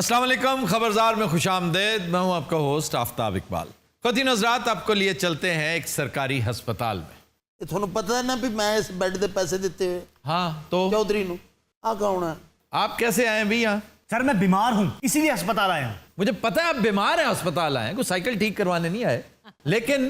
अस्सलाम वालेकुम, खबरदार में खुशामदेद। मैं हूं आपका होस्ट आफ्ताब इकबाल। ख़वातीन हज़रात, आपको लिए चलते हैं एक सरकारी हस्पताल में। ਤੁਹਾਨੂੰ पता है ना भी मैं इस बेड के पैसे दिते हुए हाँ तो चौधरी नू आ कौन है? आप कैसे आए भी यहाँ? सर मैं बीमार हूँ इसीलिए अस्पताल आया हूँ। मुझे पता है आप बीमार हैं, अस्पताल आए हैं, कोई साइकिल ठीक करवाने नहीं आए। लेकिन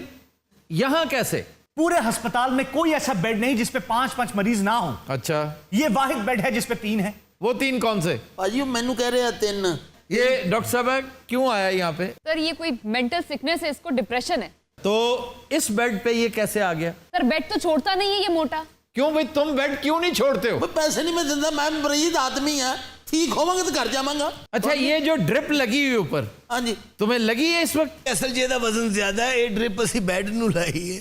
यहाँ कैसे? पूरे अस्पताल में कोई ऐसा बेड नहीं जिसपे 5-5 मरीज ना हो। अच्छा, ये वाहिद बेड है जिसपे 3 है। वो 3 कौन से? भाजी मैनू कह रहे हैं 3। ये डॉक्टर साहब है, क्यों आया यहाँ पे? सर ये कोई मेंटल सिकनेस है, इसको डिप्रेशन है। तो इस बेड पे ये कैसे आ गया? सर बेड तो छोड़ता नहीं है ये मोटा। क्यों भाई, तुम बेड क्यों नहीं छोड़ते हो? भाई पैसे नहीं मैं दिंदा, मैं मरीज आदमी है, ठीक होवांगे तो घर जावांगा। अच्छा, ये जो ड्रिप लगी हुई ऊपर, हाँ जी तुम्हें लगी है इस वक्त? असल जेदा वजन ज्यादा है, ये ड्रिप असी बेड नू लाई है।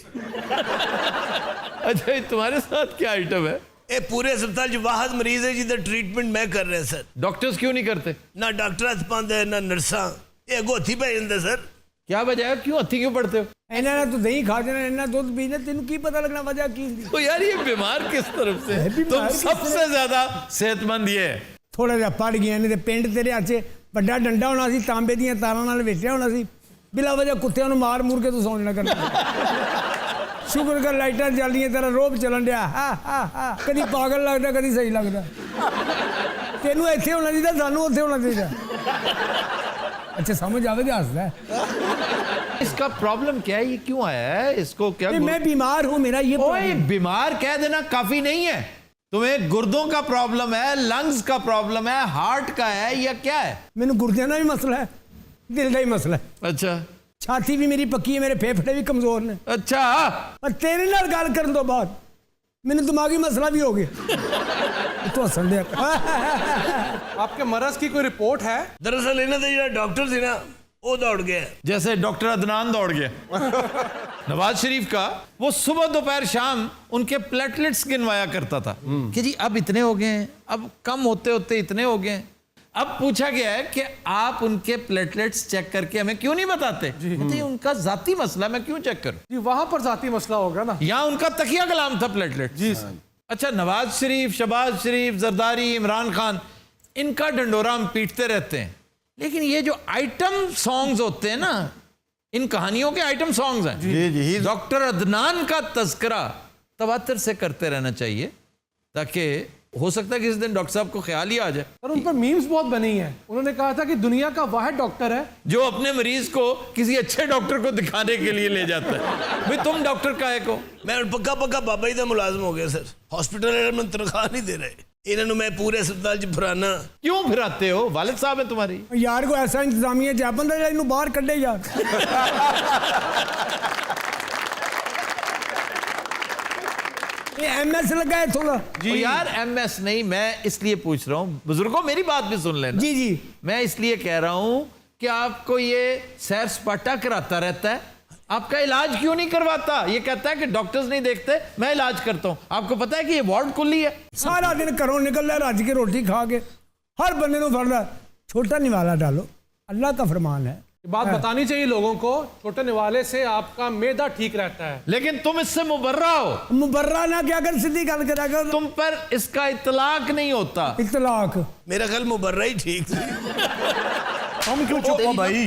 अच्छा, ये तुम्हारे साथ क्या आइटम है? ये पूरे अस्पताल च वाहद मरीज है जिधर ट्रीटमेंट मैं कर रहा सर। डॉक्टर्स क्यों नहीं करते? ना डॉक्टर हथ पाते ना नर्सा, ये अगो हथी पै जाते सर। क्या वजह है, क्यों हथी क्यों पड़ते हो? ਇਹਨਾਂ ਨੇ ਤੂੰ ਦਹੀਂ ਖਾ ਜਾਣਾ, ਇਹਨਾਂ ਦੁੱਧ ਪੀਣਾ, ਤੈਨੂੰ ਕੀ ਪਤਾ ਲੱਗਣਾ ਵਜ੍ਹਾ ਕੀ ਹੁੰਦੀ? तो यार ये बीमार किस तरफ से? बीमार तुम किस सबसे ज्यादा सेहतमंद ये है। ਥੋੜਾ ਜਿਹਾ ਪੜ ਗਿਆ ਨਹੀਂ ਤੇ ਪਿੰਡ ਤੇਰੇ ਹੱਥ 'ਚ ਵੱਡਾ ਡੰਡਾ ਹੋਣਾ ਸੀ, ਤਾਂਬੇ ਦੀਆਂ ਤਾਰਾਂ ਨਾਲ ਵੇਚਿਆ ਹੋਣਾ ਸੀ, ਬਿਲਾ ਵਜ੍ਹਾ ਕੁੱਤਿਆਂ ਨੂੰ ਮਾਰ ਮੂਰ ਕੇ ਤੂੰ ਸੌਂ ਜਾਣਾ ਕਰਨਾ। ਸ਼ੁਕਰ ਕਰ ਲਾਈਟਾਂ ਚੱਲਦੀਆਂ, ਤੇਰਾ ਰੋਬ ਚੱਲਣ ਡਿਆ। ਹਾ ਕਦੀ ਪਾਗਲ ਲੱਗਦਾ, ਕਦੀ ਸਹੀ ਲੱਗਦਾ। ਤੈਨੂੰ ਇੱਥੇ ਹੋਣਾ ਚਾਹੀਦਾ, ਸਾਨੂੰ ਉੱਥੇ ਹੋਣਾ ਚਾਹੀਦਾ। अच्छा समझ आवेगा, हंसदा है। इसका प्रॉब्लम क्या है, ये क्यों आया है, इसको क्या? मैं बीमार हूँ, मेरा ये ओए, बीमार कह देना काफी नहीं है। तुम्हें गुर्दों का प्रॉब्लम है, लंग्स का प्रॉब्लम है, हार्ट का है, या क्या है? मैंने गुर्दियां का भी मसला है, दिल का भी मसला है। अच्छा, छाती भी मेरी पक्की है, मेरे फेफड़े भी कमजोर ने। अच्छा। और तेरे नाल गल करन तो बाद मैंने दिमागी मसला भी हो गया। तो हसन दे। आपके मरज की कोई रिपोर्ट है? दरअसल इन्होंने जो डॉक्टर थी ना वो दौड़ गया। जैसे डॉक्टर अदनान दौड़ गया। नवाज शरीफ का वो सुबह दोपहर शाम उनके प्लेटलेट्स गिनवाया करता था कि जी अब इतने हो गए हैं, अब कम होते होते इतने हो गए हैं। अब पूछा गया है कि आप उनके प्लेटलेट्स चेक करके हमें क्यों नहीं बताते? कहते उनका जाती मसला, मैं क्यों चेक करूं? जी वहां पर जाती मसला होगा ना। यहाँ उनका तकिया कलाम था प्लेटलेट। जी अच्छा, नवाज शरीफ, शहबाज शरीफ, जरदारी, इमरान खान, इनका डंडोरा हम पीटते रहते हैं, लेकिन ये जो आइटम सॉन्ग्स होते हैं ना, इन कहानियों के आइटम सॉन्ग्स हैं। जी। डॉक्टर अदनान का तज़किरा तवातर से करते रहना चाहिए, ताकि हो सकता है किसी दिन डॉक्टर साहब को ख्याल ही आ जाए। और उन पर मीम्स बहुत बनी है। उन्होंने कहा था कि दुनिया का वाहिद डॉक्टर है जो अपने मरीज को किसी अच्छे डॉक्टर को दिखाने के लिए ले जाता है। भाई तुम डॉक्टर काहे को? मैं पक्का पक्का बाबा जी का मुलाजम हो गया सर। हॉस्पिटल वाले मैंने तनख्वाह नहीं दे रहे, इन्होंने मैं पूरे अस्पताल च फिराना। क्यों फिराते हो? वालिद साहब है तुम्हारी। यार को ऐसा इंतजामिया जा बंदा इन्हू बाहर कड्डे यार। MS लगा है थोड़ा जी यार, MS नहीं, मैं इसलिए पूछ रहा हूँ, बुजुर्गों मेरी बात भी सुन लेना। जी जी। मैं इसलिए कह रहा हूँ कि आपको ये सैर सपाटा कराता रहता है, आपका इलाज क्यों नहीं करवाता? ये कहता है कि डॉक्टर्स नहीं देखते, मैं इलाज करता हूँ। आपको पता है कि ये वार्ड खुली है। सारा दिन घरों निकल रहा है, रज के रोटी खा के हर बंदे को फड़ रहा है। छोटा निवाला डालो, अल्लाह का फरमान है। ये बात बतानी चाहिए लोगों को, छोटे निवाले से आपका मैदा ठीक रहता है। लेकिन तुम इससे मुबर्रा हो। मुबर्रा ना क्या कर, सीधी गल करा कर। तुम पर इसका इतलाक नहीं होता। इतलाक मेरा ख्याल मुबर्रा ही ठीक थी। हम क्यों चुप हो भाई?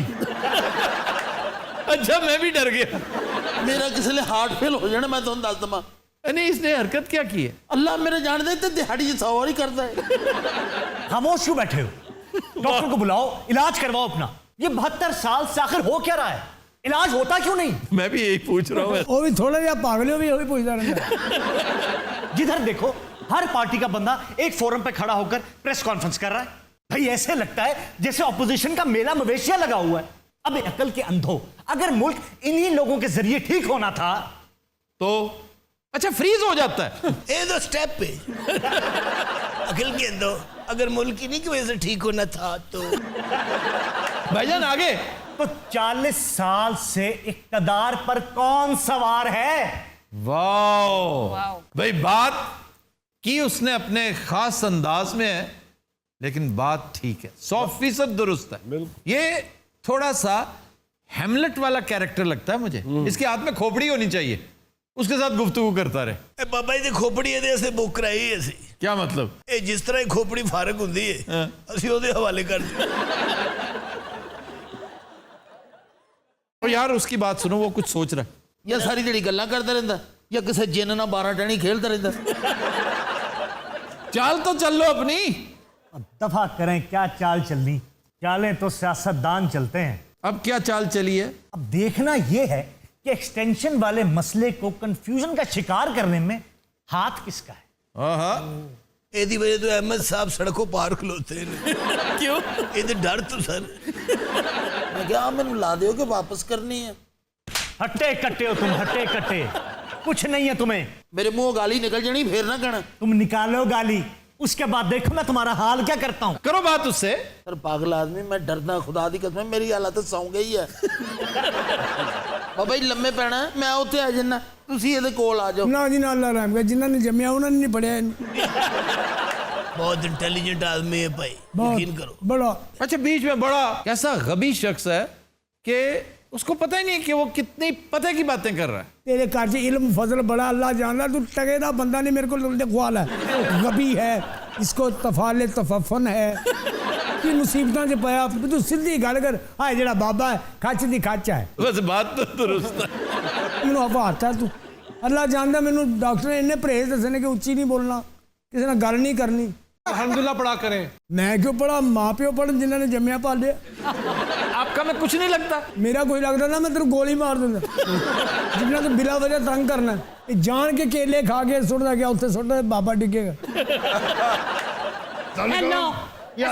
अच्छा, मैं भी डर गया। मेरा किसी ने हार्ट फेल हो जाना, मैं तुम दस दमा। नहीं, इसने हरकत क्या की है? अल्लाह मेरे जान दे, दिहाड़ी 100 ही करता है। खामोश क्यों बैठे हो? डॉक्टर को बुलाओ, इलाज करवाओ अपना। ये 72 साल से आखिर हो क्या रहा है? इलाज होता क्यों नहीं? मैं भी यही पूछ रहा हूँ। वो भी थोड़ा जिहा पागल हो, भी वही पूछता रहता। जिधर देखो हर पार्टी का बंदा एक फोरम पे खड़ा होकर प्रेस कॉन्फ्रेंस कर रहा है। भाई ऐसे लगता है जैसे ऑपोजिशन का मेला मवेशिया लगा हुआ है। अब अकल के अंधो, अगर मुल्क इन्हीं लोगों के जरिए ठीक होना था तो अच्छा फ्रीज हो जाता है। ये तो स्टेप पे अखिल के अंदर, अगर मुल्क की नहीं की वजह से ठीक होना था तो। भाईजान आगे। तो 40 साल से इक्तदार पर कौन सवार है? वाह भाई, बात की उसने अपने खास अंदाज में है, लेकिन बात ठीक है, 100% दुरुस्त है। ये थोड़ा सा हेमलेट वाला कैरेक्टर लगता है मुझे। इसके हाथ में खोपड़ी होनी चाहिए, उसके साथ गुफ्तगू करता रहे। बाबा जी खोपड़ी है बुक कराई ऐसी। क्या मतलब? ਇਹ ਜਿਸ ਤਰ੍ਹਾਂ ਹੀ ਖੋਪੜੀ ਫਾਰਗ ਹੁੰਦੀ ਹੈ ਅਸੀਂ ਉਹਦੇ ਹਵਾਲੇ ਕਰ ਦਿੰਦੇ। तो यार उसकी बात सुनो, वो कुछ सोच रहा है। ਜਾਂ ਸਾਰੀ ਜਿਹੜੀ ਗੱਲਾਂ ਕਰਦਾ ਰਹਿੰਦਾ ਜਾਂ ਕਿਸੇ ਜਿੰਨ ਨਾਲ 12 ਟਾਣੀ ਖੇਲਦਾ ਰਹਿੰਦਾ। चाल तो चल लो अपनी। अब दफा करें, क्या चाल चलनी? चालें तो सियासतदान चलते हैं। अब क्या चाल चली है? अब देखना यह है कि एक्सटेंशन वाले मसले को कंफ्यूजन का शिकार करने में हाथ किसका है। हाँ, ਇਹਦੀ ਵਜ੍ਹਾ ਤੋਂ ਅਹਿਮਦ ਸਾਹਿਬ ਸੜਕੋਂ ਪਾਰ ਖਲੋਤੇ ਨੇ। ਕਿਉਂ? ਇਹਦੇ ਡਰ ਤੋਂ ਸਰ। ਮੈਂ ਕਿਹਾ ਮੈਨੂੰ ਲਾ ਦਿਓ ਕਿ ਵਾਪਸ ਕਰਨੀ ਹੈ। हट्टे कट्टे हो तुम, हट्टे कट्टे, कुछ नहीं है तुम्हें। ਮੇਰੇ ਮੂੰਹੋਂ ਗਾਲੀ ਨਿਕਲ ਜਾਣੀ ਫੇਰ ਨਾ ਕਹਿਣਾ। तुम निकालो गाली, उसके बाद देखो मैं तुम्हारा हाल क्या करता हूं। करो बात उससे। ਸਰ ਪਾਗਲ ਆਦਮੀ, ਮੈਂ ਡਰਦਾ ਖੁਦਾ ਦੀ ਕਸਮ, ਮੇਰੀ ਹਾਲਤ ਸੌਂ ਗਈ ਹੈ। ਬਾਬਾ ਜੀ ਲੰਮੇ ਪੈਣਾ, ਮੈਂ ਉੱਥੇ ਆ ਜੰਨਾ, ਤੁਸੀਂ ਇਹਦੇ ਕੋਲ ਆ ਜਾਓ। ਨਾ ਜੀ ਨਾ, ਅੱਲਾ ਰਹਿਮ ਕਰ, ਜਿਨ੍ਹਾਂ ਨੇ ਜੰਮਿਆ ਉਹਨਾਂ ਨੇ ਨਹੀਂ ਪੜਿਆ ਇਹਨੂੰ। बहुत इंटेलिजेंट आदमी है भाई, यकीन करो। बड़ा अच्छा, बीच में बड़ा कैसा गबी शख्स है कि उसको पता ही नहीं कि वो कितनी पते की बातें कर रहा है। तेरे घर से इल्म फजल बड़ा अल्लाह जानता, तू टगे दा बंदा नहीं, मेरे को ख्वाल है। गबी है, इसको तफाले तफफन है कि मुसीबतां च पाया। तू सीधी गल कर, हाय जेड़ा बाबा है खच दी खच है। बस बात तो दुरुस्त है। मैनू हवाता तू, अल्लाह जानता, मैनू डॉक्टर ने इन्ने परहेज दसने कि उच्ची नहीं बोलना, किसी ने गल नहीं करनी। अल्हम्दुलिल्लाह पढ़ा करें। मैं क्यों पढ़ा, माँ प्यो पढ़न जिन्होंने जम्मिया पालिया। आपका में कुछ नहीं लगता? मेरा कोई लगता ना, मैं तेरे गोली मार दूंगा। जिन्ना तो बिला वजह तंग करना, ये जान के केले खा के सुटदा गया, उत्थे सुटदा बाबा डिगेगा। ਹੈਲੋ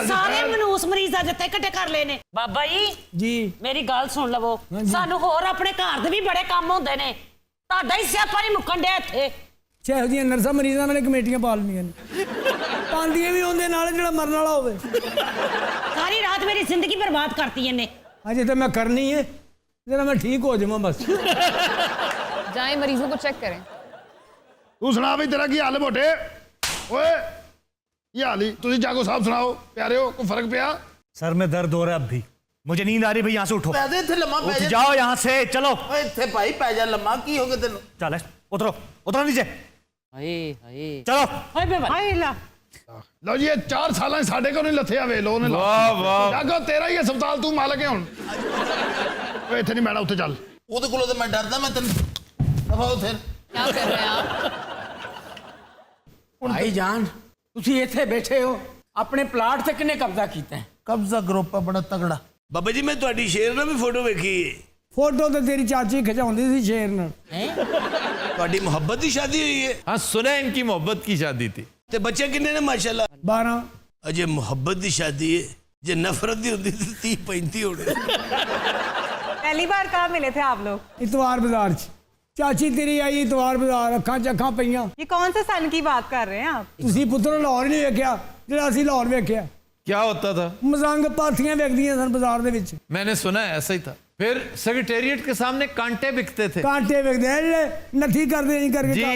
ਸਾਰੇ ਮਨੂਸ ਮਰੀਜ਼ ਆ ਜਿੱਥੇ ਇਕੱਠੇ ਕਰ ਲਏ ਨੇ। ਬਾਬਾ ਜੀ जी ਮੇਰੀ ਗੱਲ ਸੁਣ ਲਵੋ, ਸਾਨੂੰ ਹੋਰ ਆਪਣੇ ਘਰ ਦੇ ਵੀ ਬੜੇ ਕੰਮ ਹੁੰਦੇ ਨੇ, ਤੁਹਾਡਾ ਹੀ ਸਿਆਪਾ ਨਹੀਂ ਮੁੱਕਣ ਡਿਆ ਇੱਥੇ। ਛੇ ਦੀਆਂ ਨਰਸਾਂ ਮਰੀਜ਼ਾਂ ਨੇ ਕਮੇਟੀਆਂ ਪਾ ਲਈਆਂ ਨੇ, ਪਾਉਂਦੀਆਂ ਵੀ ਉਹਦੇ ਨਾਲ ਜਿਹੜਾ ਮਰਨ ਵਾਲਾ ਹੋਵੇ। ਸਾਰੀ ਰਾਤ ਮੇਰੀ ਜ਼ਿੰਦਗੀ ਬਰਬਾਦ ਕਰਤੀ ਇਹਨੇ। अजे तो मैं करनी है, जरा मैं ठीक हो जाऊँ बस। जाएं मरीजों को चेक करें। ਤੂੰ ਸੁਣਾ ਵੀ ਤੇਰਾ ਕੀ ਹਾਲ ਹੈ ਮੋਟੇ? ਓਏ ਕੀ ਹਾਲ ਹੀ? ਤੁਸੀਂ ਜਾਗੋ ਸਾਹਿਬ ਸੁਣਾਓ ਪਿਆਰਿਓ, ਕੋਈ ਫਰਕ ਪਿਆ? सर में दर्द हो रहा है, अब भी मुझे नींद आ रही है भाई। यहाँ से उठो, ਪੈ ਜਾ ਇੱਥੇ ਲੰਮਾ ਪੈ उठ ਜਾ। जाओ यहाँ से, चलो ਓਏ ਇੱਥੇ ਭਾਈ ਪੈ ਜਾ ਲੰਮਾ, ਕੀ ਹੋ ਗਿਆ ਤੈਨੂੰ? चल उतरो, उतरो नीचे, ਹਾਏ ਹਾਏ चलो। ਹਾਏ ਬੇ ਹਾਏ ਲਾ ਲਓ ਜੀ, ਇਹ 4 ਸਾਲਾਂ 'ਚ ਸਾਡੇ ਕੋਲ ਨਹੀਂ ਲੱਥਿਆ, ਵੇ ਲੋ ਨੇ वाह वाह। ਜਾਗੋ ਤੇਰਾ ਹੀ ਹਸਪਤਾਲ, ਤੂੰ ਮਾਲਕ ਹੈ ਹੁਣ। ਓਏ ਇੱਥੇ ਨਹੀਂ ਬੈਠਾ, ਉੱਥੇ ਚੱਲ। ਉਹਦੇ ਕੋਲੋਂ ਤਾਂ ਮੈਂ ਡਰਦਾ, ਮੈਂ ਤੈਨੂੰ ਦਫਾ ਉੱਥੇ। क्या कर रहे हैं आप? ਭਾਈ ਜਾਨ, ਤੁਸੀਂ ਇੱਥੇ ਬੈਠੇ ਹੋ, ਆਪਣੇ ਪਲਾਟ ਤੇ ਕਿੰਨੇ ਕਬਜ਼ਾ ਕੀਤਾ ਹੈ? ਕਬਜ਼ਾ ਗਰੁੱਪ ਹੈ ਬੜਾ ਤਗੜਾ। ਬਾਬਾ ਜੀ ਮੈਂ ਤੁਹਾਡੀ ਸ਼ੇਰ ਨਾਲ ਵੀ ਫੋਟੋ ਵੇਖੀ ਹੈ। फोटो तो तेरी चाची खिंचाउंदी सी शेर नाल। ਤੁਹਾਡੀ ਮੁਹੱਬਤ ਦੀ ਸ਼ਾਦੀ ਹੋਈ ਹੈ हाँ, सुना है इनकी मोहब्बत की शादी थी। ਤੇ ਬੱਚੇ ਕਿੰਨੇ ਨੇ ਮਾਸ਼ਾਅੱਲਾ? 12 ਅਜੇ ਮੁਹੱਬਤ ਦੀ ਸ਼ਾਦੀ ਹੈ, ਜੇ ਨਫ਼ਰਤ ਦੀ ਹੁੰਦੀ ਤਾਂ 30-35 ਹੋਣੇ। पहली बार कहाँ मिले थे आप लोग? इतवार बाजार च चाची तेरी आई इतवार बाजार, अखां च अखां पईयां। ये कौन से सन की बात कर रहे हैं आप? ਤੁਸੀਂ ਪੁੱਤਰ ਲਾਹੌਰ ਨਹੀਂ ਵੇਖਿਆ ਜਿਹੜਾ ਅਸੀਂ ਲਾਹੌਰ ਵੇਖਿਆ। क्या होता था? ਮਜ਼ੰਗ ਪਾਥੀਆਂ ਵੇਖਦੀਆਂ ਸਨ ਬਾਜ਼ਾਰ ਦੇ ਵਿੱਚ, मैंने सुना है ऐसा ही था। फिर सेक्रेटेरिएट के सामने कांटे बिकते थे। ਕਾਂਟੇ ਵੇਖਦੇ ਆ ਜਿਹੜੇ ਨੱਥੀ ਕਰਦੇ ਨਹੀਂ ਕਰਕੇ जी,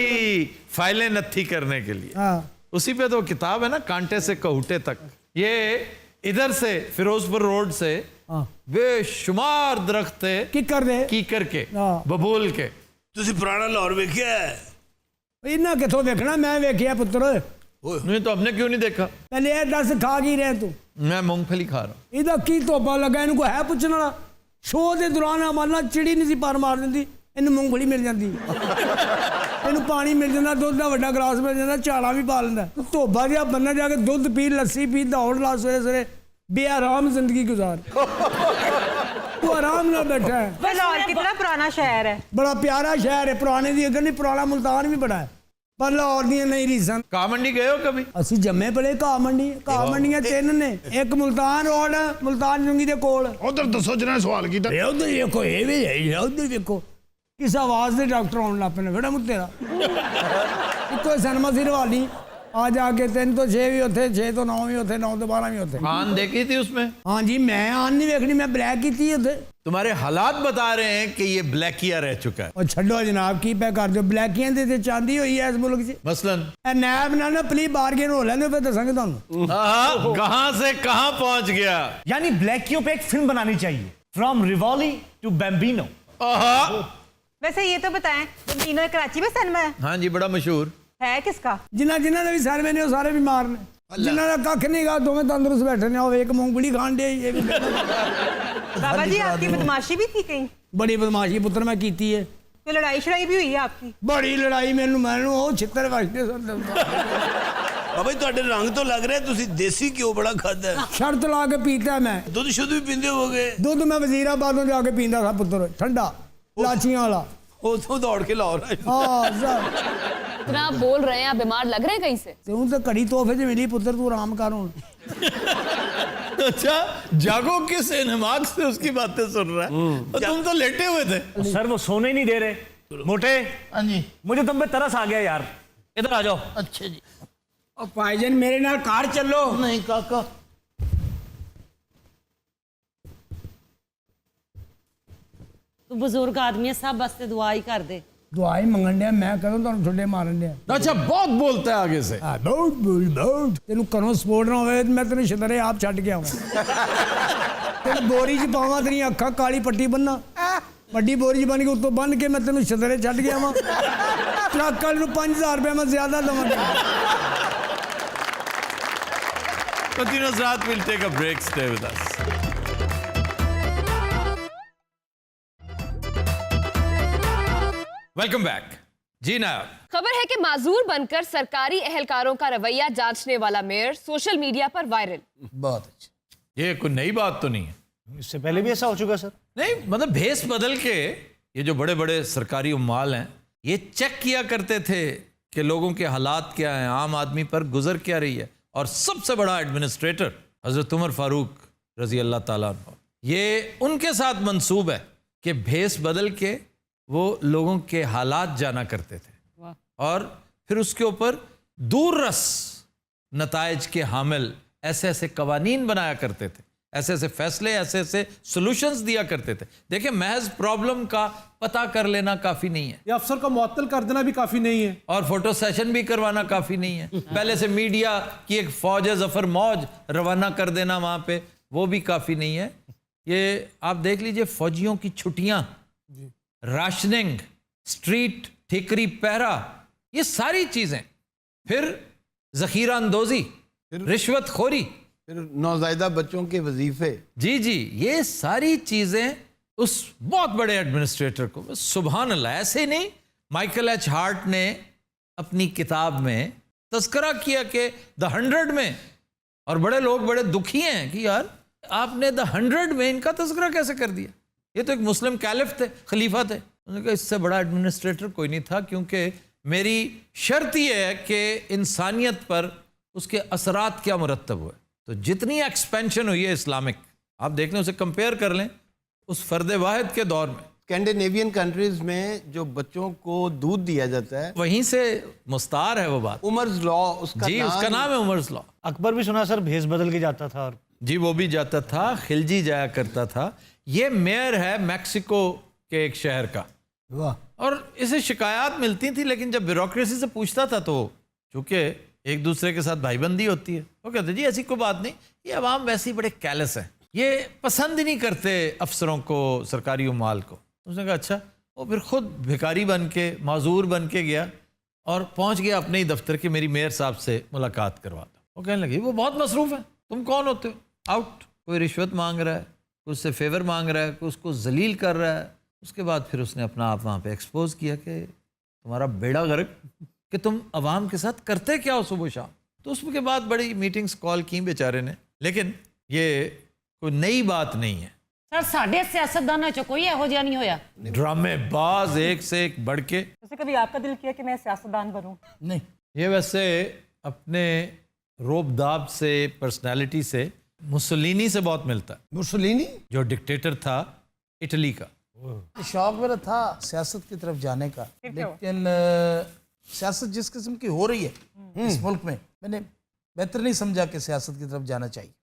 फाइलें नत्थी करने के लिए। हाँ उसी पे तो किताब है ना, कांटे से कहूटे तक। ये इधर से फिरोजपुर रोड से हाँ बेशुमार दरख्त थे ਕੀ ਕਰਦੇ कीकर के, हाँ। बबूल के। ਤੁਸੀਂ ਪੁਰਾਣਾ ਲਾਹੌਰ ਵੇਖਿਆ ਹੈ? ਇਹਨਾਂ ਕਿੱਥੋਂ ਵੇਖਣਾ, ਮੈਂ ਵੇਖਿਆ ਪੁੱਤਰ। नहीं तो हमने क्यों नहीं देखा? ਪਹਿਲੇ ਇਹ ਦੱਸ ਖਾ ਕੀ ਰਿਹਾ ਤੂੰ? मैं मूंगफली खा रहा हूँ। ਇਹਦਾ ਕੀ ਧੋਪਾ ਲੱਗਾ, ਇਹਨੂੰ ਕੋਈ ਹੈ ਪੁੱਛਣ ਵਾਲਾ? ਸ਼ੋਅ ਦੇ ਦੌਰਾਨ ਅਮਾਨਾ ਚਿੜੀ ਨਹੀਂ ਸੀ ਪਰ ਮਾਰ ਦਿੰਦੀ, ਇਹਨੂੰ ਮੂੰਗਫਲੀ ਮਿਲ ਜਾਂਦੀ, ਇਹਨੂੰ ਪਾਣੀ ਮਿਲ ਜਾਂਦਾ, ਦੁੱਧ ਦਾ ਵੱਡਾ ਗਲਾਸ ਮਿਲ ਜਾਂਦਾ, ਝਾੜਾ ਵੀ ਪਾ ਲੈਂਦਾ। ਤੂੰ ਧੋਬਾ ਜਿਹਾ ਬੰਨਾ ਜਾ ਕੇ ਦੁੱਧ ਪੀ, ਲੱਸੀ ਪੀ, ਦੌੜ ਲਾ, ਸਵੇਰੇ ਸਵੇਰੇ ਬੇਆਰਾਮ ਜ਼ਿੰਦਗੀ ਗੁਜ਼ਾਰ। ਤੂੰ ਆਰਾਮ ਨਾਲ बैठा है। लाहौर कितना पुराना शहर है। बड़ा प्यारा शहर है, पुराने दी अगर नहीं, पुराना मुल्तान भी बड़ा है, पर लाहौर दी नहीं रीसन। कहा मंडी गए हो कभी? ਅਸੀਂ ਜੰਮੇ ਪਲੇ ਘਾਹ ਮੰਡੀ, ਘਾਹ ਮੰਡੀਆਂ 3 ਨੇ, ਇੱਕ ਮੁਲਤਾਨ ਰੋਡ, ਮੁਲਤਾਨ ਜੰਗੀ ਦੇ ਕੋਲ। ਉਧਰ ਦੱਸੋ ਜਿਹਨਾਂ ਨੇ ਸਵਾਲ ਕੀਤਾ। ਇਹ ਉਧਰ ਵੇਖੋ, ਇਹ ਵੀ ਹੈ ਉਧਰ ਵੇਖੋ, ਕਿਸ ਆਵਾਜ਼ ਦੇ ਡਾਕਟਰ ਆਉਣ ਲੱਗ ਪਏ ਨੇ, ਬੜਾ ਮੁੱਤੇਰਾ ਇੱਕੋ ਸਿਨੇਮਾ ਸੀ ਰਵਾਲੀ, ਆ ਜਾ ਕੇ 3 ਤੋਂ 6 ਵੀ ਉੱਥੇ, 6 ਤੋਂ 9 ਵੀ ਉੱਥੇ, 9 ਤੋਂ 12 ਵੀ ਉੱਥੇ। आन देखी थी उसमें? हाँ जी, मैं आन नहीं वेखनी, मैं ब्लैक की थी उत्थे। तुम्हारे हालात बता रहे हैं कि ये ब्लैकिया रह चुका है। और छड्डो जनाब, की पै कर दो, ब्लैकियां दे ते चांदी होई है इस मुल्क च। मसलन ए नैब ना प्ली बारगेन हो लेंदे, फिर दसांगे तुहानू। कहां से कहां पहुंच गया। यानी ब्लैकियों पे एक फिल्म बनानी चाहिए, फ्रॉम रिवॉली टू बैम्बिनो। वैसे ये तो बताएं, तुम तीनों कराची में सिनेमा है? हाँ जी, बड़ा मशहूर। है किसका? जिन्ना जिन्ना ने भी सर्वे ने वो सारे बीमार ने, जिन्ना का कख नहीं गा दोवें तंदुरुस्त बैठे ने। एक मूंगफली खान दे, ये भी बाबा जी आपकी बदमाशी भी थी कहीं? बड़ी बदमाशी पुत्र मैं कीती है। कोई लड़ाई शड़ाई भी हुई है आपकी? बड़ी लड़ाई मैनू वो छितर वजदे सन। ਬਾਬਾ ਜੀ ਤੁਹਾਡੇ ਰੰਗ ਤੋਂ ਲੱਗ ਰਿਹਾ ਤੁਸੀਂ ਦੇਸੀ ਘਿਓ ਬੜਾ ਖਾਦਾ ਹੈ। शर्त ला के पीता है मैं ਦੁੱਧ ਸ਼ੁੱਧ ਵੀ ਪੀਂਦੇ ਹੋਗੇ। दुध मैं वजीराबादों जाके पींदा था पुत्र, ठंडा लाचियां वाला। ਉਥੋਂ ਦੌੜ ਕੇ ਲਾਹੌਰ ਆਏ। हाँ सर इतना आप बोल रहे हैं, आप बीमार लग रहे हैं कहीं से? तू तो घड़ी तोहफे च मिली पुत्र, तू आराम कर हुण। अच्छा, जागो किस इनहमाक से उसकी बातें सुन रहा है, और तुम तो लेटे हुए थे। सर वो सोने ही नहीं दे रहे। मोटे, हाँ जी, मुझे तुम पे तरस आ गया यार, इधर आ जाओ। अच्छा जी। और भाईजान मेरे नाल कार चलो। नहीं काका, तू बुजुर्ग आदमी है, सब वास्ते दुआ ही कर दे। दुआ ही मंगन दिया, मैं कदों तुहानू ठुड्डे मारन दिया। अच्छा, बहुत बोलता है आगे से। हाँ, बहुत तेनू घरों सपोर्ट ना होवे मैं तेनू शतरे आप छड्ड के आवां। तेनू बोरी च पावां, तेरी अक्खां काली पट्टी बन्ना, बड्डी बोरी च बन के उत्तों बन के मैं तेनू शतरे छड्ड के आवां। ट्रक वाले नू 5000 रुपया मैं ज्यादा दवां। Continue Hazrat, we'll take a break. Stay with us. Welcome back. जी नायब। खबर है कि माजूर बनकर सरकारी एहलकारों का रवैया जांचने वाला मेयर सोशल मीडिया पर वायरल। बहुत अच्छा। ये कोई नई बात तो नहीं है। इससे पहले भी ऐसा हो चुका सर? नहीं, मतलब भेस बदल के ये जो बड़े बड़े सरकारी उम्माल हैं, ये चेक किया करते थे कि लोगों के हालात क्या हैं, आम आदमी पर गुजर क्या रही है। और सबसे बड़ा एडमिनिस्ट्रेटर हजरत उमर फारूक रजी अल्लाह ताला अन्हु, ये उनके साथ मंसूब है कि भेस बदल के वो लोगों के हालात जाना करते थे और फिर उसके ऊपर दूररस नताइज के हामिल ऐसे ऐसे कवानीन बनाया करते थे, ऐसे ऐसे फैसले, ऐसे ऐसे सॉल्यूशंस दिया करते थे। देखिए, महज प्रॉब्लम का पता कर लेना काफ़ी नहीं है, ये अफसर को मुअत्तल कर देना भी काफ़ी नहीं है, और फोटो सेशन भी करवाना काफ़ी नहीं है। पहले से मीडिया की एक फौज जफर मौज रवाना कर देना वहाँ पे, वो भी काफ़ी नहीं है। ये आप देख लीजिए, फौजियों की छुट्टियाँ, राशनिंग, स्ट्रीट ठिकरी पहरा, ये सारी चीज़ें, फिर ज़ख़ीरा अंदोज़ी, रिश्वत खोरी, फिर नौज़ायदा बच्चों के वजीफे। जी जी, ये सारी चीज़ें उस बहुत बड़े एडमिनिस्ट्रेटर को, सुभान अल्लाह। ऐसे ही नहीं, माइकल एच हार्ट ने अपनी किताब में तस्करा किया कि द 100 में, और बड़े लोग बड़े दुखी हैं कि यार आपने द 100 में इनका तस्करा कैसे कर दिया। ये तो एक मुस्लिम कैलिफ थे, खलीफा थे। उन्होंने कहा इससे बड़ा एडमिनिस्ट्रेटर कोई नहीं था, क्योंकि मेरी शर्त यह है कि इंसानियत पर उसके असरात क्या मुरतब हुए। तो जितनी एक्सपेंशन हुई है इस्लामिक, आप देख लें, उसे कंपेयर कर लें उस फर्द वाहिद के दौर में। स्कैंडिनेवियन कंट्रीज में जो बच्चों को दूध दिया जाता है, वहीं से मुस्तार है वो बात। उमर्स लॉ उसका जी, उसका नाम है उमर्स लॉ। अकबर भी सुना सर भेस बदल के जाता था। और जी, वो भी जाता था, खिलजी जाया करता था। ये मेयर है मैक्सिको के एक शहर का, और इसे शिकायत मिलती थी, लेकिन जब ब्यूरोक्रेसी से पूछता था तो चूंकि एक दूसरे के साथ भाईबंदी होती है, वो कहते जी ऐसी कोई बात नहीं, ये अवाम वैसे ही बड़े कैलस है, ये पसंद ही नहीं करते अफसरों को, सरकारी उम्माल को। उसने कहा अच्छा। वो फिर खुद भिखारी बन के, माजूर बन के गया और पहुंच गया अपने ही दफ्तर के, मेरी मेयर साहब से मुलाकात करवा दो। वो कहने लगी वो बहुत मसरूफ़ है, तुम कौन होते हो? आउट। कोई रिश्वत मांग रहा है, कोई उससे फेवर मांग रहा है, कोई उसको जलील कर रहा है। उसके बाद फिर उसने अपना आप वहाँ पे एक्सपोज किया कि तुम्हारा बेड़ा गर्क, कि तुम अवाम के साथ करते क्या हो सुबह शाम। तो उसके बाद बड़ी मीटिंग्स कॉल की बेचारे ने, लेकिन ये कोई नई बात नहीं है। सर साढ़े सियासतदानों च कोई इहो जिहा नहीं होया। ड्रामेबाज एक से एक बढ़ के। वैसे कभी आपका दिल किया कि मैं सियासतदान बनूं? नहीं। ये वैसे अपने रोब-दाब से, पर्सनालिटी से मुसोलिनी से बहुत मिलता है। मुसोलिनी जो डिक्टेटर था इटली का। शौक मेरा था सियासत की तरफ जाने का, लेकिन सियासत जिस किस्म की हो रही है इस मुल्क में, मैंने बेहतर नहीं समझा कि सियासत की तरफ जाना चाहिए।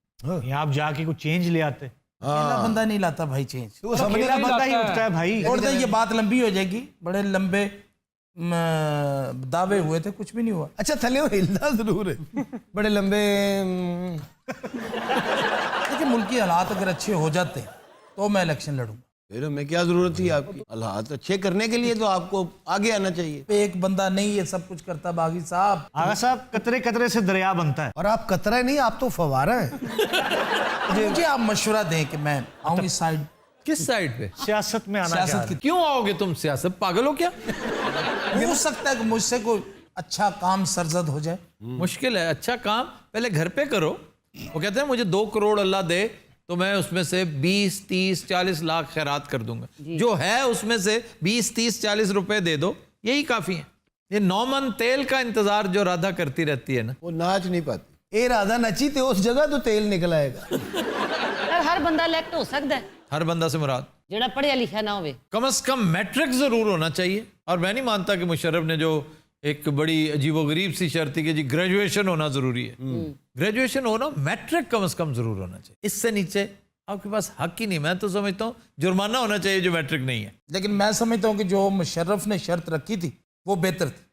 यहाँ आप जाके कुछ चेंज ले आते। अकेला बंदा नहीं लाता भाई चेंज, तो अकेला बंदा ही उठता है भाई। और ये बात लंबी हो जाएगी, बड़े लंबे दावे हुए थे, कुछ भी नहीं हुआ। अच्छा थले हिलना जरूर है बड़े लंबे। देखिए मुल्क के हालात अगर अच्छे हो जाते तो मैं इलेक्शन लड़ूंगा। फिर हमें क्या जरूरत थी आपकी? हालात अच्छे करने के लिए तो आपको आगे आना चाहिए। एक बंदा नहीं ये सब कुछ करता बागी साहब। आगा साहब, कतरे कतरे से दरिया बनता है। और आप कतरा नहीं, आप तो फवारा है। मुझे आप मशवरा दें कि मैं आऊँ इस साइड। किस साइड पे? सियासत में आना सियासत चाह की रहे क्यों आओगे तुम सियासत? पागल हो क्या? हो सकता है कि मुझसे कोई अच्छा काम सरजद हो जाए। मुश्किल है। अच्छा काम पहले घर पे करो। वो कहते हैं मुझे 2 करोड़ अल्लाह दे तो मैं उसमें से 20, 30, 40 लाख खैरात कर दूंगा। जो है उसमें से 20, 30, 40 रुपए दे दो, यही काफी है। ये 9 मन तेल का इंतजार जो राधा करती रहती है ना, वो नाच नहीं पाती। ए राधा नची तो उस जगह तो तेल निकल आएगा। पर हर बंदा इलेक्ट हो सकता है, हर बंदा से मुराद जेड़ा पढ़िया लिखा ना होवे। कम से कम मैट्रिक जरूर होना चाहिए। और मैं नहीं मानता कि मुशर्रफ ने जो एक बड़ी अजीबोगरीब सी शर्त थी कि जी ग्रेजुएशन होना जरूरी है। ग्रेजुएशन होना, मैट्रिक कम से कम जरूर होना चाहिए। इससे नीचे आपके पास हक ही नहीं। मैं तो समझता हूँ जुर्माना होना चाहिए जो मैट्रिक नहीं है। लेकिन मैं समझता हूँ कि जो मुशर्रफ ने शर्त रखी थी वो बेहतर थी।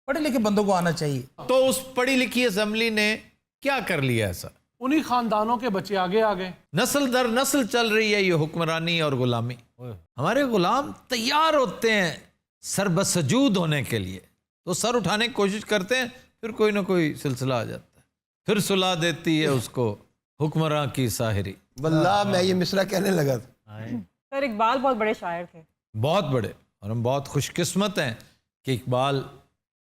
पढ़े लिखे बंदों को आना चाहिए। तो उस पढ़ी लिखी असेंबली ने क्या कर लिया ऐसा? उन्हीं खानदानों के बच्चे आगे आ गए। नस्ल दर नस्ल चल रही है ये हुक्मरानी और गुलामी। हमारे गुलाम तैयार होते हैं सरबसजूद होने के लिए, तो सर उठाने की कोशिश करते हैं, फिर कोई ना कोई सिलसिला आ जाता है, फिर सुला देती है उसको हुक्मरां की साहिरी। वल्लाह मैं ये मिसरा कहने लगा था। सर इकबाल बहुत बड़े शायर थे। बहुत बड़े। और हम बहुत खुशकिस्मत हैं कि इकबाल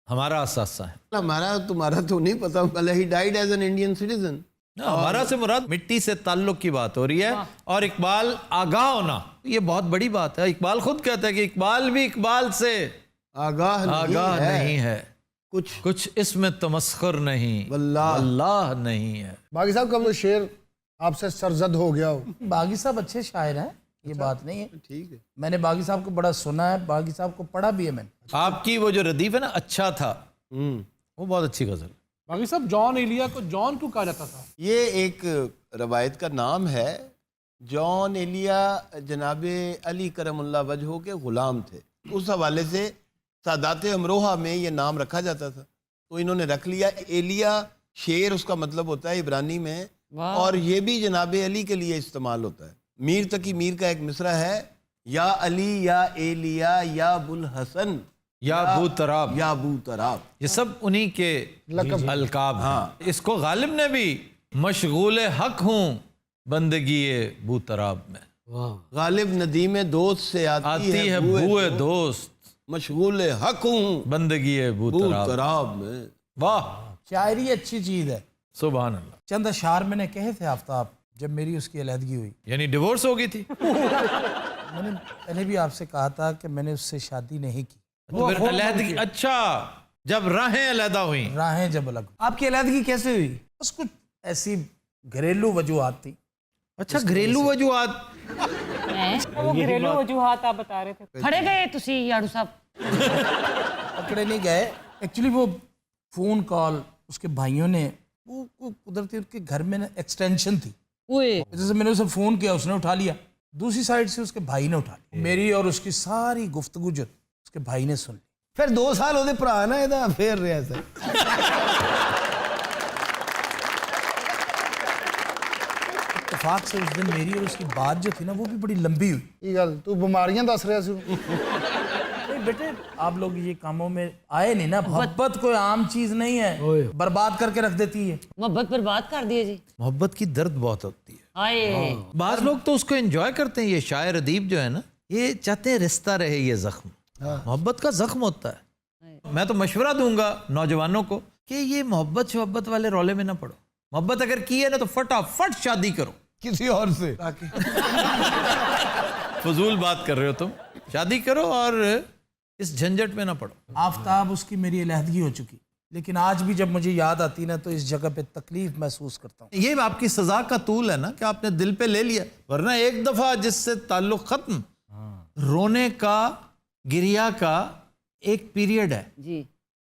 हमारा असासा है। हमारा तुम्हारा तो नहीं पता, पहले ही died as an Indian citizen. हमारा से मुराद मिट्टी से ताल्लुक की बात हो रही है। और इकबाल आगाह होना, ये बहुत बड़ी बात है। इकबाल खुद कहता है कि इकबाल भी इकबाल से आगाह नहीं है। कुछ कुछ इसमें तमस्खुर नहीं, अल्लाह नहीं है। बागी साहब कब वो शेर आपसे सरजद हो गया हो? बागी साहब अच्छे शायर हैं, ये बात नहीं है। ठीक है, मैंने बागी साहब को बड़ा सुना है, बागी साहब को पढ़ा भी है मैंने। आपकी वो जो रदीफ है ना, अच्छा था, वो बहुत अच्छी गजल। बाकी सब जॉन एलिया को जॉन क्यों कहा जाता था? ये एक रवायत का नाम है। जॉन एलिया जनाब अली करमुल्लाह वजहो के गुलाम थे। उस हवाले से सादात अमरोहा में ये नाम रखा जाता था, तो इन्होंने रख लिया। एलिया शेर उसका मतलब होता है इब्रानी में, और ये भी जनाब अली के लिए इस्तेमाल होता है। मीर तकी मीर का एक मिसरा है, या अली या एलिया या बुल हसन या बू तराब, या बू तराब, ये सब उन्हीं के अलकाब हैं। हाँ। इसको गालिब ने भी मशगूल हक हूँ बंदगी बू तराब में, गालिब नदी में दोस्त से आती है बुए दोस्त, मशगूल हक हूँ बंदगी बू तराब में। वाह, शायरी अच्छी चीज है। सुभान अल्लाह। चंद अशार मैंने कहे थे आफ्ताब जब मेरी उसकी अलहदगी हुई। यानी डिवोर्स हो गई थी? मैंने पहले भी आपसे कहा था कि मैंने उससे शादी नहीं की। तो फिर अलहदगी, अच्छा, जब राहें अलहदा हुई। राहें जब अलग। आपकी अलहदगी कैसे हुई? बस कुछ ऐसी घरेलू वजूहात थी। अच्छा, घरेलू वजूहात। वो घरेलू वजूहात आप बता रहे थे। फड़े गए तुसी याड़ू साहब? पकड़े नहीं गए, एक्चुअली वो फोन कॉल उसके भाइयों ने, वो कुदरती उसके घर में ना एक्सटेंशन थी। जैसे मैंने उसे फोन किया, उसने उठा लिया, दूसरी साइड से उसके भाई ने उठा लिया। मेरी और उसकी सारी गुफ्तगू जो उसके भाई ने सुन ली। फिर 2 साल ਉਹਦੇ ਭਰਾ ਨਾਲ ਇਹਦਾ ਫੇਰ ਰਿਹਾ ਸਰ। इत्तेफाक से उस दिन मेरी और उसकी बात जो थी ना, वो भी बड़ी लंबी हुई। ਕੀ ਗੱਲ ਤੂੰ ਬਿਮਾਰੀਆਂ ਦੱਸ ਰਿਹਾ ਸੀ? नहीं बेटे, आप लोग ये कामों में आए नहीं ना। मोहब्बत कोई आम चीज नहीं है, बर्बाद करके रख देती है। मोहब्बत बर्बाद कर दिए जी। मोहब्बत की दर्द बहुत होती है। हाय, बाज लोग तो उसको एंजॉय करते हैं। ये शायर अदीब जो है ना, ये चाहते हैं रिश्ता रहे, ये जख्म मोहब्बत का जख्म होता है। मैं तो मशवरा दूंगा नौजवानों को कि ये मोहब्बत वाले रौले में ना पड़ो। मोहब्बत अगर की है ना तो फटाफट शादी करो किसी और से। फजूल बात कर रहे हो तुम। शादी करो और इस झंझट में ना पड़ो। आफ्ताब उसकी मेरी अलहदगी हो चुकी, लेकिन आज भी जब मुझे याद आती ना तो इस जगह पे तकलीफ महसूस करता हूँ। ये आपकी सजा का तूल है ना कि आपने दिल पे ले लिया, वरना एक दफा जिससे ताल्लुक खत्म, रोने का, गिरिया का एक पीरियड है जी।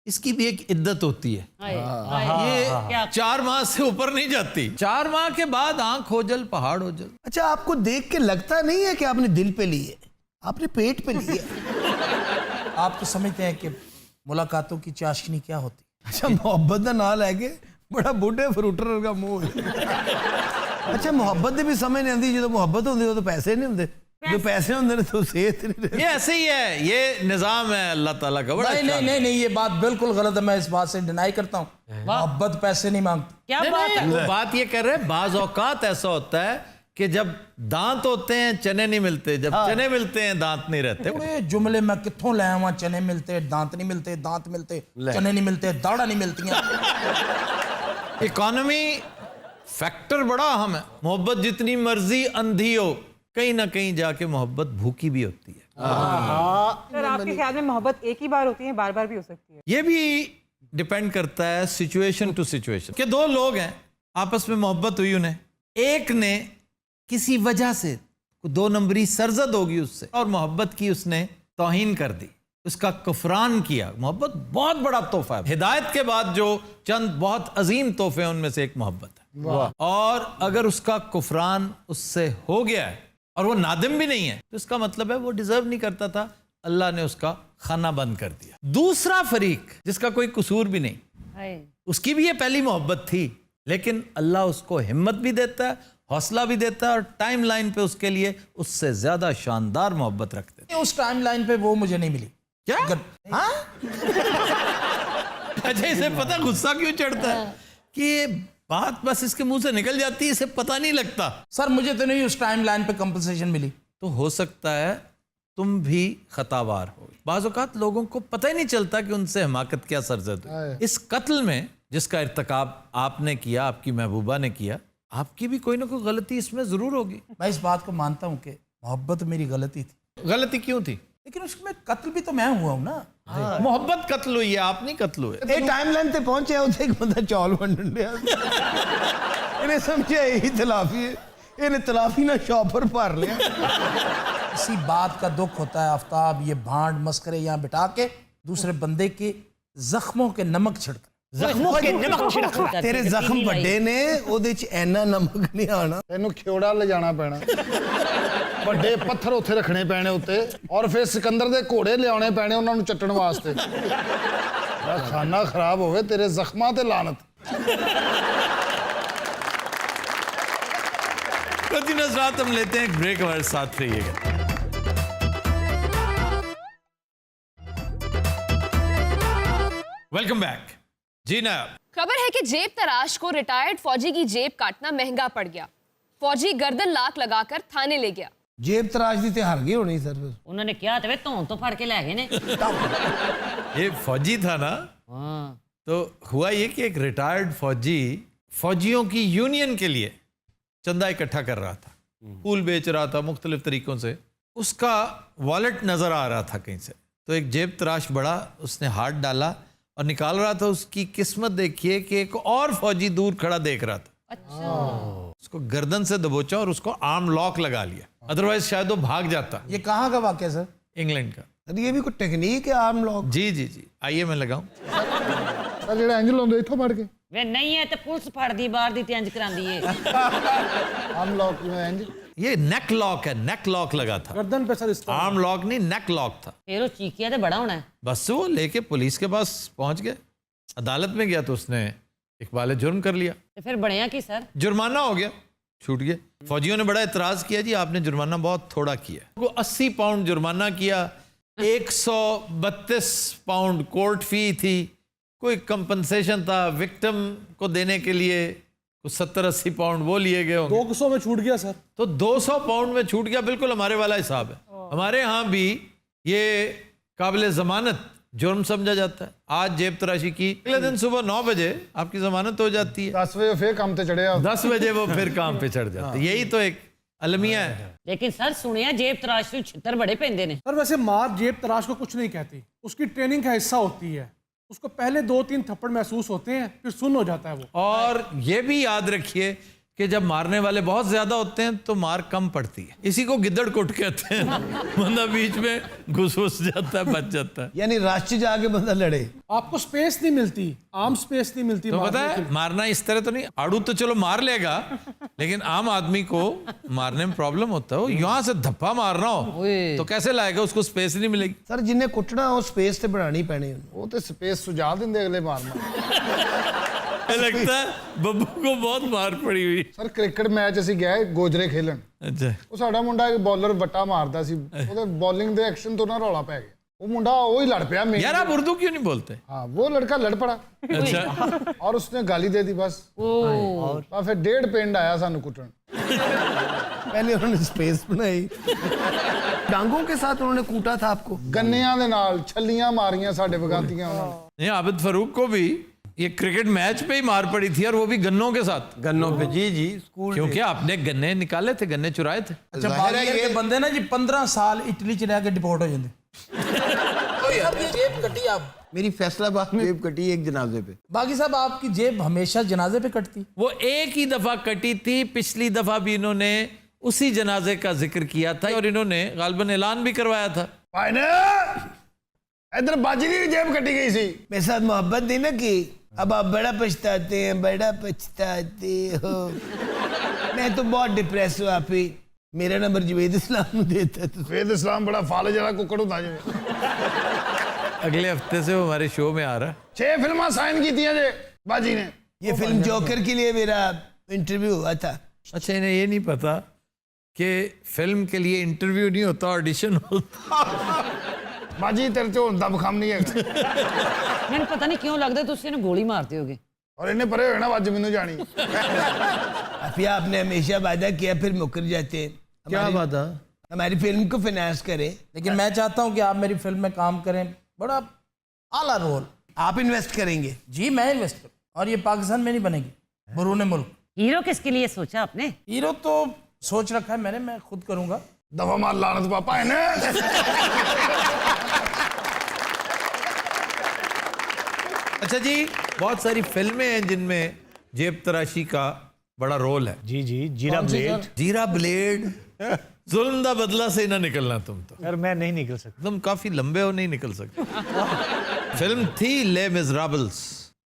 इसकी भी एक इद्दत होती है। ये 4 माह से ऊपर नहीं जाती। 4 माह के बाद आंख ओझल पहाड़ ओझल। अच्छा, आपको देख के लगता नहीं है कि आपने दिल पे ली है, आपने पेट पे ली है। आप तो समझते हैं कि मुलाकातों की चाशनी क्या होती। अच्छा, मोहब्बत का नाम लैके बड़ा बुढ़े फ्रूटर का मुंह। अच्छा, मोहब्बत भी समझ नहीं आती, जो मोहब्बत होती तो पैसे नहीं होंगे। जो पैसे होंगे ना तो सेहत नहीं रहती। ये ऐसे ही है, ये निजाम है अल्लाह ताला का बड़ा नहीं अच्छा। नहीं नहीं नहीं, ये बात बिल्कुल गलत है, मैं इस बात से डिनाई करता हूँ। मोहब्बत पैसे नहीं मांगती। क्या बात है? वो बात ये कर रहे हैं, बाज औकात ऐसा होता है कि जब दांत होते हैं चने नहीं मिलते, जब चने मिलते हैं दांत नहीं रहते। ये जुमले मैं कित्थों ले आवां, चने मिलते दांत नहीं मिलते, दांत मिलते चने नहीं मिलते, दाड़ा नहीं मिलती। इकोनॉमी फैक्टर बड़ा अहम है। मोहब्बत जितनी मर्जी अंधी हो, कहीं ना कहीं जाके मोहब्बत भूखी भी होती है। सर आपके ख्याल में मोहब्बत एक ही बार होती है, बार बार भी हो सकती है? ये भी डिपेंड करता है सिचुएशन टू सिचुएशन। कि दो लोग हैं, आपस में मोहब्बत हुई, उन्हें एक ने किसी वजह से दो नंबरी सरजद होगी उससे और मोहब्बत की उसने तौहीन कर दी, उसका कुफरान किया। मोहब्बत बहुत बड़ा तोहफा है। हिदायत के बाद जो चंद बहुत अजीम तोहफे हैं उनमें से एक मोहब्बत है। और अगर उसका कुफरान उससे हो गया है और वो नादिम भी नहीं है, तो इसका मतलब है वो डिजर्व नहीं करता था, अल्लाह ने उसका खाना बंद कर दिया। दूसरा फरीक जिसका कोई कसूर भी नहीं, उसकी भी ये पहली मोहब्बत थी, लेकिन अल्लाह उसको हिम्मत भी देता है, हौसला भी देता है और टाइम लाइन पे उसके लिए उससे ज्यादा शानदार मोहब्बत रखते थे। उस टाइम लाइन पे वो मुझे नहीं मिली। क्या? हाँ? अच्छा, इसे पता गुस्सा क्यों चढ़ता है कि ये बात बस इसके मुंह से निकल जाती है, इसे पता नहीं लगता। सर मुझे तो नहीं उस टाइम लाइन पे कंपनसेशन मिली। तो हो सकता है तुम भी खतावार हो। बाज़ औक़ात लोगों को पता ही नहीं चलता कि उनसे हमाकत क्या सरजद हुई। इस कत्ल में जिसका इर्तिकाब आपने किया, आपकी महबूबा ने किया, आपकी भी कोई ना कोई गलती इसमें जरूर होगी। मैं इस बात को मानता हूँ कि मोहब्बत मेरी गलती थी। गलती क्यों थी? लेकिन उसमें कत्ल भी तो मैं हुआ हूँ ना। मोहब्बत कत्ल हुई है, आप नहीं कत्ल हुए। ਇਹ ਟਾਈਮਲਾਈਨ ਤੇ ਪਹੁੰਚਿਆ ਉੱਥੇ ਇੱਕ ਬੰਦਾ ਚੌਲ ਵੰਡਣ ਡਿਆ ਇਹਨੇ ਸਮਝਿਆ ਇਹੀ ਤਲਾਫੀ ਹੈ, ਇਹਨੇ ਤਲਾਫੀ ਨਾਲ ਸ਼ੌਪਰ ਭਰ ਲਿਆ। इसी बात का दुख होता है आफ्ताब, ये भांड मस्करे यहाँ बिठा के दूसरे बंदे के जख्मों के नमक छिड़क। जख्मों के नमक छिड़क। ਤੇਰੇ ਜ਼ਖਮ ਵੱਡੇ ਨੇ, ਉਹਦੇ ਚ ਇੰਨਾ ਨਮਕ ਨਹੀਂ ਆਣਾ। ਤੈਨੂੰ ਖਿਉੜਾ ਲਿਜਾਣਾ ਪੈਣਾ, ਵੱਡੇ ਪੱਥਰ ਉੱਥੇ ਰੱਖਣੇ ਪੈਣੇ ਉੱਤੇ, ਔਰ ਫਿਰ ਸਿਕੰਦਰ ਦੇ ਘੋੜੇ ਲਿਆਉਣੇ ਪੈਣੇ ਉਹਨਾਂ ਨੂੰ ਚੱਟਣ ਵਾਸਤੇ। ਮੇਰਾ ਖਾਨਾ ਖਰਾਬ ਹੋਵੇ, ਤੇਰੇ ਜ਼ਖਮਾਂ ਤੇ ਲਾਨਤ। नज़रात हम लेते हैं एक ब्रेक, हमारे साथ रहिएगा। वेलकम बैक जी। ना खबर है कि जेब तराश को रिटायर्ड फौजी की जेब काटना महंगा पड़ गया। फौजी गर्दन लाख लगाकर थाने ले गया। ਜੇਬ ਤਰਾਸ਼ ਦੀ ਤੇ ਹਾਰ ਗਈ ਹੋਣੀ ਸਰ। ਉਹਨਾਂ ਨੇ ਕਿਹਾ ਤੇ ਵੇ ਧੌਣ ਤੋਂ ਫੜ ਕੇ ਲੈ ਗਏ ਨੇ। ये फौजी था ना, तो हुआ ये कि एक रिटायर्ड फौजी फौजियों की यूनियन के लिए चंदा इकट्ठा कर रहा था, फूल बेच रहा था मुख्तलिफ तरीकों से। उसका वॉलेट नजर आ रहा था कहीं से, तो एक जेब तराश बड़ा, उसने हाथ डाला और निकाल रहा था। उसकी किस्मत देखिए कि एक और फौजी दूर खड़ा देख रहा था। अच्छा। उसको गर्दन से दबोचा और उसको आर्म लॉक लगा लिया, अदरवाइज शायद वो भाग जाता। ये कहाँ का वाक्य सर? इंग्लैंड का। अरे ये भी कोई टेक्निक है आर्म लॉक? जी जी जी, आइए मैं लगाऊं। ਸਰ ਜਿਹੜਾ ਇੰਜ ਲਾਉਂਦੇ ਇੱਥੋਂ ਫੜ ਕੇ ਵੇ ਨਹੀਂ ਹੈ ਤੇ ਪੁਲਿਸ ਫੜਦੀ ਬਾਹਰ ਦੀ ਤੇ ਇੰਜ ਕਰਾਂਦੀ ਏ। ਆਮ ਲੋਕ ਕਿਵੇਂ ਇੰਜ? ये नेक लॉक है, नेक लॉक लगा था, गर्दन पे सर इस आर्म लॉक नहीं, नेक लॉक था। ਫਿਰ ਉਹ ਚੀਕਿਆ ਤੇ बड़ा होना है। बस वो लेके पुलिस के पास पहुंच गए, अदालत में गया तो उसने इकबाल जुर्म कर लिया। ਤੇ ਫਿਰ ਬਣਿਆ ਕੀ ਸਰ? जुर्माना हो गया, छूट गया। फौजियों ने बड़ा एतराज किया, जी आपने जुर्माना बहुत थोड़ा किया। वो 80 पाउंड जुर्माना किया, 132 पाउंड कोर्ट फी थी, कोई कंपनसेशन था विक्टिम को देने के लिए, कुछ 70-80 पाउंड वो लिए गए होंगे। 200 में छूट गया सर। तो 200 पाउंड में छूट गया, बिल्कुल हमारे वाला हिसाब है। हमारे यहाँ भी ये काबिल जमानत जुर्म समझा जाता है। आज जेब तराशी की, अगले दिन सुबह 9 बजे आपकी जमानत हो जाती है, 10 ਵਜੇ ਫੇਰ ਕੰਮ ਤੇ ਚੜਿਆ। 10 बजे वो फिर काम पे चढ़ जाते हैं। यही तो एक अलमिया है। लेकिन सर सुनिया जेब तराश ਨੂੰ ਛਿੱਤਰ बड़े ਪੈਂਦੇ ਨੇ। सर वैसे मार जेब तराश को कुछ नहीं कहती, उसकी ट्रेनिंग का हिस्सा होती है। उसको पहले 2-3 थप्पड़ महसूस होते हैं, फिर सुन्न हो जाता है वो। और ये भी याद रखिए कि जब मारने वाले बहुत ज्यादा होते हैं तो मार कम पड़ती है। इसी को गिद्दड़ कुट कहते हैं, बंदा बीच में घुस जाता है, बच जाता है। यानी राष्ट्र च जाके बंदा लड़े, आपको स्पेस नहीं मिलती, आम स्पेस नहीं मिलती। तो पता मारने के है लिए। मारना इस तरह तो नहीं, आड़ू तो चलो मार लेगा, लेकिन आम आदमी को मारने में प्रॉब्लम होता है। वो यहाँ से धप्पा मारना हो तो कैसे लाएगा, उसको स्पेस नहीं मिलेगी। सर जिन्हें कुटना वो स्पेस ਤੇ ਬਣਾਣੀ ਪੈਣੀ। ਉਹ ਤੇ ਸਪੇਸ ਸੁਝਾ ਦਿੰਦੇ ਅਗਲੇ ਮਾਰਨਾ। लगता है बब्बू को बहुत मार पड़ी हुई। ਸਰ ਕ੍ਰਿਕਟ ਮੈਚ ਅਸੀਂ ਗਏ ਗੋਜਰੇ ਖੇਲਣ। अच्छा ਉਹ ਸਾਡਾ ਮੁੰਡਾ ਇੱਕ ਬॉलर ਵੱਟਾ ਮਾਰਦਾ ਸੀ, ਉਹਦੇ ਬੋਲਿੰਗ ਦੇ ਐਕਸ਼ਨ ਤੋਂ ਨਾ ਰੌਲਾ ਪੈ ਗਿਆ। वो मुंडा वो ही लड़ पिया मेरे। यार आप उर्दू क्यों नहीं बोलते? हाँ वो लड़का लड़ पड़ा अच्छा और उसने गाली दे दी बस। और फिर 1.5 पिंड आया सानू कुटन। पहले उन्होंने स्पेस बनाई, डांगों के साथ उन्होंने कूटा था आपको? गन्नियां दे नाल छल्लियां मारियां साडे वगातियां उन्होंने। नहीं, आबिद फरूक को भी ये क्रिकेट मैच पे ही मार पड़ी थी और वो भी गन्नों के साथ। गन्नों पे? जी जी, स्कूल क्योंकि आपने गन्ने निकाले थे, गन्ने चुराए थे। अच्छा बागी के बंदे ना जी 15 साल इटली च रह के डिपोर्ट हो जाते। जेब कटी आप? मेरी फैसलाबाद में जेब कटी एक जनाजे पे। बागी साहब आपकी जेब हमेशा जनाजे पे कटती? वो एक ही दफा कटी थी, पिछली दफा भी इन्होंने उसी जनाजे का जिक्र किया था और इन्होंने गालबन ऐलान भी करवाया था। भाई ने इधर बाजी की जेब कटी गई सी। मेरे साथ मोहब्बत नहीं ना की, अब आप बड़ा पछताते हैं, बड़ा पछताते हो। मैं तो बहुत डिप्रेस हूँ। आप ही मेरा नंबर जवेद इस्लाम देता तो। जवेद इस्लाम बड़ा फाले जरा कुकड़ होता जिवें। अगले हफ्ते से वो हमारे शो में आ रहा है। 6 फिल्मां साइन की थी जे बाजी ने। ये फिल्म जोकर के लिए मेरा इंटरव्यू हुआ था। अच्छा इन्हें ये नहीं पता कि फिल्म के लिए इंटरव्यू नहीं होता, ऑडिशन होता। बाजी तेरे तो दब खम नहीं है। मैंने पता नहीं क्यों लगता तुसी इन्हें गोली मारते होगे। और इन्हें परे होए ना आज मैनू जानी। अफिया आपने हमेशा वादा किया फिर मुकर जाते हैं। क्या वादा? हमारी फिल्म को फाइनेंस करें। लेकिन मैं चाहता हूं कि आप मेरी फिल्म में काम करें, बड़ा आला रोल। आप इन्वेस्ट करेंगे? जी मैं इन्वेस्ट करूँ, और ये पाकिस्तान में नहीं बनेगी, बरूने मुल्क। हीरो किसके लिए सोचा आपने? हीरो तो सोच रखा है मैंने, मैं खुद करूंगा। दफा मार लानत पापा है ना। अच्छा जी, बहुत सारी फिल्में हैं जिनमें जेब तराशी का बड़ा रोल है। जी जी, जीरा ब्लेड। जीरा ब्लेड, जुल्म दा बदला से ना निकलना तुम तो। यार मैं नहीं निकल सकता। तुम काफी लंबे हो, नहीं निकल सकते। फिल्म थी ले मिजराबल्स,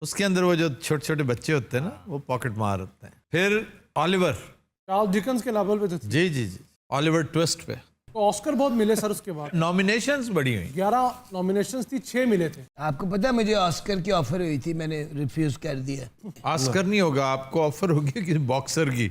उसके अंदर वो जो छोटे छोटे बच्चे होते हैं ना, वो पॉकेट मार होते हैं। फिर ऑलिवर, चार्ल्स डिकन्स के लेवल पे थे। जी जी जी, ऑलिवर ट्विस्ट पे तो ऑस्कर बहुत मिले सर उसके बाद। नॉमिनेशंस बड़ी हुई। 11 नॉमिनेशंस थी, 6 मिले थे। आपको पता है मुझे ऑस्कर की ऑफर हुई थी, मैंने रिफ्यूज कर दिया। ऑस्कर नहीं होगा, आपको ऑफर होगी किसी बॉक्सर की।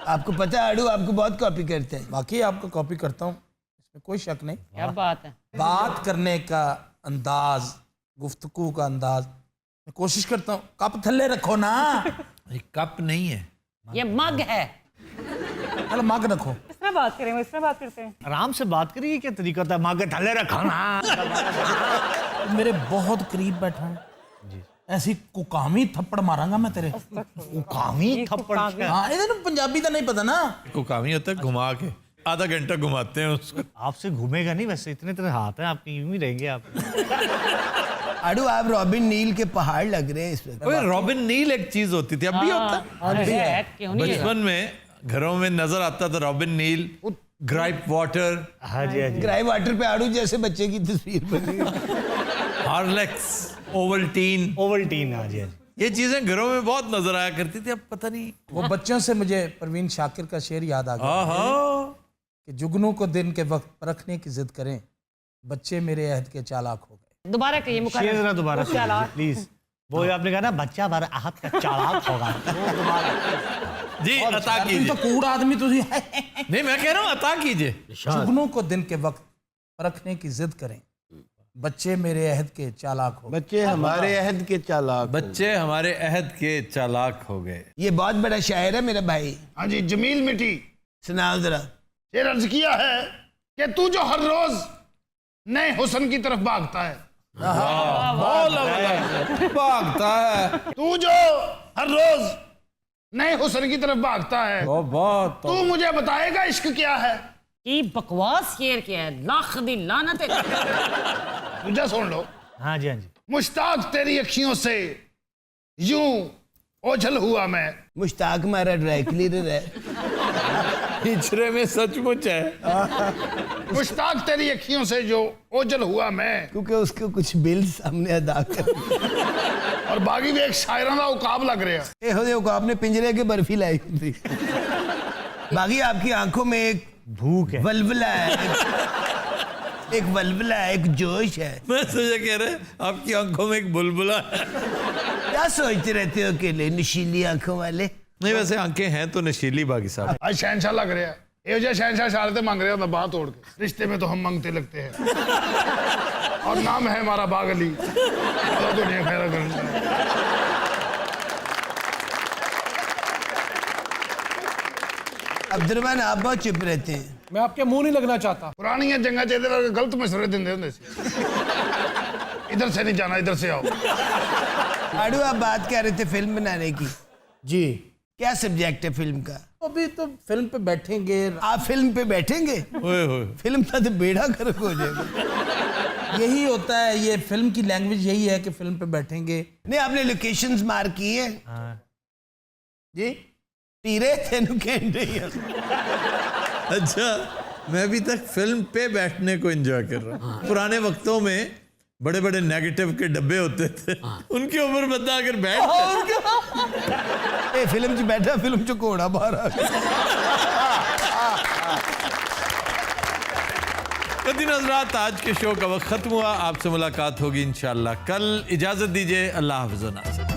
आपको पता है आड़ू आपको बहुत कॉपी करते हैं। बाकी आपको कॉपी करता हूँ, इसमें कोई शक नहीं। क्या बात है? बात करने का अंदाज, गुफ्तगू का अंदाज, मैं कोशिश करता हूँ। कप थल्ले रखो ना। ये कप नहीं है, ये मग है। चलो मग रखो। इसमें बात करें, वो इसमें बात करते हैं। आराम से बात करिए, क्या तरीका था? मांगे थले रखा ना। मेरे बहुत करीब बैठा है, ऐसी कुकामी थप्पड़ मारांगा मैं तेरे। कामी थप्पड़। हाँ इधर पंजाबी तो नहीं पता ना। कुकामी होता है घुमा के, आधा घंटा घुमाते हैं उसको। आपसे घूमेगा नहीं वैसे, इतने तरह हाथ हैं आपके, यूं ही रहेंगे आप। आड़ू आप रॉबिन नील के पहाड़ लग रहे हैं इस वक्त। ओए रॉबिन नील एक चीज होती थी, अब भी होता है। है, क्यों नहीं है? बचपन में घरों में नजर आता था रॉबिन नील, ग्राइप वाटर, हाँ जी हाँ जी। ग्राई वाटर पे आड़ू जैसे बच्चे की तस्वीर बनी। हार्लेक्स, ओवल्टीन, ओवल्टीन, हाँ जी हाँ जी। ये चीजें घरों में बहुत नजर आया करती थी, अब पता नहीं। वो बच्चों से मुझे परवीन शाकिर का शेर याद आ गया आहा, कि जुगनू को दिन के वक्त परखने की जिद करें, बच्चे मेरे अहद के चालाक हो गए। दोबारा कहिए मुकर्रर। शेर जरा दोबारा प्लीज। वो आपने कहा ना बच्चा हमारा आहत का चालाक होगा। जी अता तुम कीजिए। तो कूड़ आदमी तुझे। नहीं मैं कह रहा हूँ अता कीजिए। जुगनू को दिन के वक्त परखने की जिद करें, बच्चे मेरे अहद के चालाक हो गए। बच्चे हमारे अहद के चालाक। बच्चे हमारे अहद के चालाक हो गए। ये बहुत बड़ा शायर है मेरा भाई। हाँ जी, जमील मिट्टी। सुनाओ जरा। ये अर्ज किया है कि तू जो हर रोज नए हुस्न की तरफ भागता है, भागता है, तू जो हर रोज नए हुस्न की तरफ भागता है, बहुत तू मुझे बताएगा इश्क क्या है? की बकवास शेर क्या है? लाख दी लानत है। मुझे सुन लो। हाँ जी हाँ जी। मुश्ताक तेरी अखियों से यूं ओझल हुआ मैं। मुश्ताक हमारा ड्राई क्लीनर है। हिजरे में सचमुच है। मुश्ताक तेरी अखियों से जो ओझल हुआ मैं, क्योंकि उसको कुछ बिल्स हमने अदा कर। और बागी भी एक शायरां दा उकाब लग रहा है। हो देखो आपने पिंजरे के बर्फी लाई थी। बागी आपकी आंखों में एक भूख है। वलवला है, एक बलबला है, एक जोश है। मैं सोचा कह रहे आपकी आंखों में एक बुलबुला है। क्या सोचते रहते हो अकेले नशीली आंखों वाले? नहीं वैसे आंखें हैं तो नशीली बागी साहब। आज शहनशाह लग रहा है, ये जो शहनशाह शारते मांग रहे हैं बाह तोड़ के, रिश्ते में तो हम मांगते लगते हैं। और नाम है हमारा बाग अली, दुनिया खैरा करना। अब्दुर्रहमान आप बहुत चुप रहते हैं। मैं आपके मुंह नहीं लगना चाहता। पुरानी जंगा चेते गलत मशवरे देंदे होंदे सी। इधर से नहीं जाना, इधर से आओ। आड़ू आप बात कर रहे थे फिल्म बनाने की, जी क्या सब्जेक्ट है फिल्म का? अभी तो फिल्म पे बैठेंगे। आप फिल्म पे बैठेंगे? ओए होए। फिल्म का तो बेड़ा गर्क हो जाएगा। यही होता है, ये फिल्म की लैंग्वेज यही है कि फिल्म पे बैठेंगे। नहीं आपने लोकेशंस मार्क की है? जी तीरे तेन कहते हैं। अच्छा मैं अभी तक फिल्म पे बैठने को एंजॉय कर रहा हूँ। पुराने वक्तों में बड़े बड़े नेगेटिव के डब्बे होते थे, उनके ऊपर बंदा अगर बैठ ए फिल्म च बैठा, फिल्म च घोड़ा बाहर आ गया। कदीन हज़रात आज के शो का वक्त खत्म हुआ। आपसे मुलाकात होगी इंशाल्लाह कल। इजाजत दीजिए, अल्लाह हाफ़िज़।